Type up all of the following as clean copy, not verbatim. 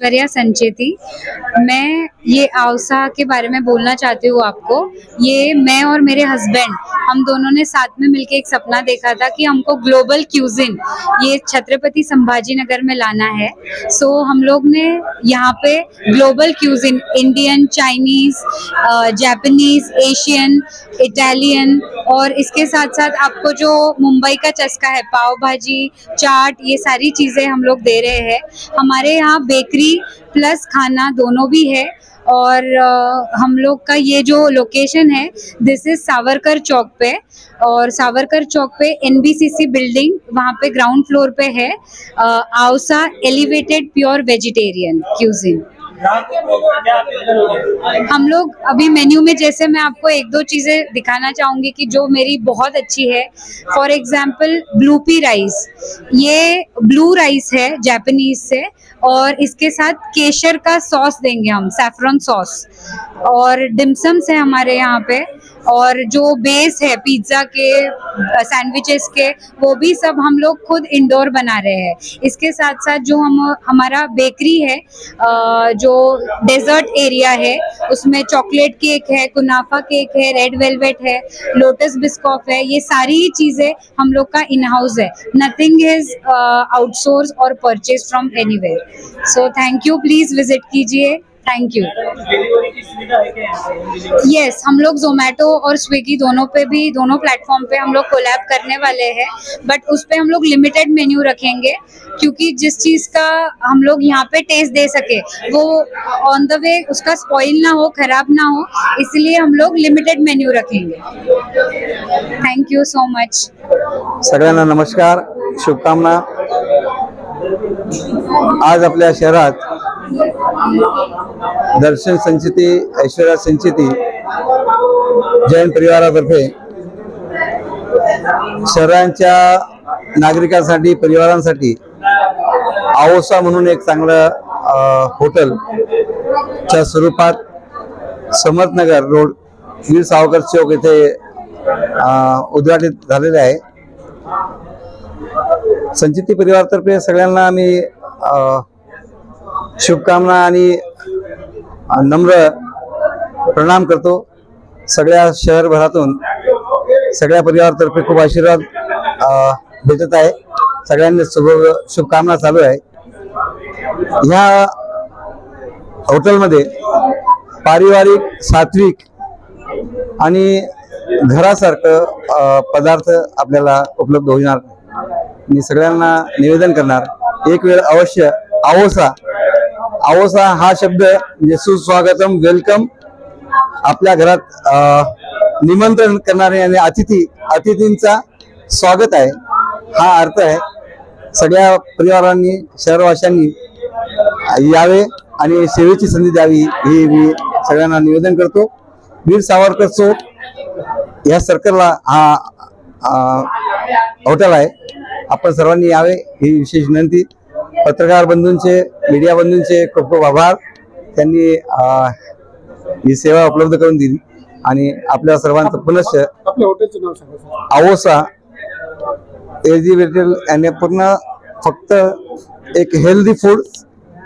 ऐश्वर्या संचेती। मैं ये आउसा के बारे में बोलना चाहती हूँ आपको। ये मैं और मेरे हस्बैंड हम दोनों ने साथ में मिलकर एक सपना देखा था कि हमको ग्लोबल क्यूजिन ये छत्रपति संभाजी नगर में लाना है। सो हम लोग ने यहाँ पे global cuisine Indian, Chinese, Japanese, Asian, Italian और इसके साथ साथ आपको जो मुंबई का चस्का है, पाव भाजी, चाट, ये सारी चीज़ें हम लोग दे रहे हैं। हमारे यहाँ बेकरी प्लस खाना दोनों भी है। और हम लोग का ये जो लोकेशन है, दिस इज सावरकर चौक पे, और सावरकर चौक पे NBCC बिल्डिंग, वहाँ पे ग्राउंड फ्लोर पे है आउसा एलिवेटेड प्योर वेजिटेरियन क्यूजिन। हम लोग अभी मेन्यू में, जैसे मैं आपको एक दो चीज़ें दिखाना चाहूँगी कि जो मेरी बहुत अच्छी है। For example blue pea rice, ये ब्लू राइस है जापानीज से, और इसके साथ केशर का सॉस देंगे हम, सैफरन सॉस। और डिमसम्स है हमारे यहाँ पे, और जो बेस है पिज्ज़ा के, सैंडविचेस के, वो भी सब हम लोग खुद इंडोर बना रहे हैं। इसके साथ साथ जो हमारा बेकरी है, जो डेजर्ट एरिया है, उसमें चॉकलेट केक है, कुनाफा केक है, रेड वेलवेट है, लोटस बिस्कॉफ है, ये सारी ही चीज़ें हम लोग का इन हाउस है। नथिंग इज आउटसोर्स और purchase from anywhere. So thank you, please visit कीजिए। Thank you. यस, हम लोग जोमेटो और स्विगी दोनों पे भी, दोनों प्लेटफॉर्म पे हम लोग कोलैब करने वाले हैं, बट उस पे हम लोग लिमिटेड मेन्यू रखेंगे, क्योंकि जिस चीज़ का हम लोग यहाँ पे टेस्ट दे सके वो ऑन द वे उसका स्पॉइल ना हो, खराब ना हो, इसलिए हम लोग लिमिटेड मेन्यू रखेंगे। Thank you so much. सगळ्यांना नमस्कार, शुभकामना। आज आपल्या शहरात दर्शन संचेती, ऐश्वर्या संचेती जैन परिवारातर्फे शहरांच्या नागरिकांसाठी, परिवारांसाठी आउसा म्हणून एक चांगलं हॉटेलच्या स्वरूपात समर्थनगर रोड, वीर सावरकर चौक येथे उद्घाटित झालेले आहे। संचेती परिवारातर्फे सगळ्यांना आम्ही शुभकामना आणि नम्र प्रणाम करतो। सगळ्या शहरभरातून सगळ्या परिवारातर्फे खूप आशीर्वाद भेटत आहे। सगळ्यांना शुभकामना चालू आहे। ह्या हॉटेलमध्ये पारिवारिक, सात्विक आणि घरासारखं पदार्थ आपल्याला उपलब्ध होणार। मी सगळ्यांना निवेदन करणार, एक वेळ अवश्य आउसा हा शब्द म्हणजे सुस्वागतम, वेलकम, आपल्या घरात निमंत्रण करणारे आणि अतिथींचा स्वागत आहे, हा अर्थ आहे। सगळ्या परिवारांनी, शहरवाशांनी यावे आणि सेवेची संधी द्यावी, हे मी सगळ्यांना निवेदन करतो। वीर सावरकर चौक या सर्कलला हा हॉटेल आहे, आपण सर्वांनी यावे ही विशेष विनंती। पत्रकार बंधूंचे, मीडिया बंधूंचे खूप खूप आभार, त्यांनी ही सेवा उपलब्ध करून दिली। आणि आपल्या सर्वांचं पुनश्च आपल्या हॉटेलचं नाव सांगा। आउसा एलिवेटेड आणि पूर्ण फक्त एक हेल्दी फूड,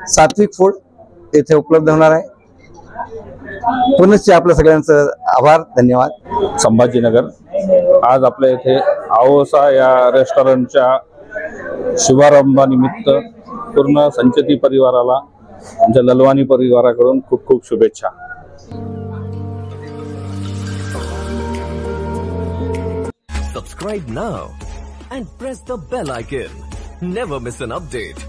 सात्विक फूड येथे उपलब्ध होणार आहे। पुनश्च आपल्या सगळ्यांचं आभार, धन्यवाद। संभाजीनगर, आज आपल्या इथे आउसा या रेस्टॉरंटच्या शुभारंभानिमित्त पूर्ण संचेती परिवाराला, आमच्या ललवानी परिवाराकडून खूप खूप शुभेच्छा। Subscribe now and press the bell icon. Never miss an update.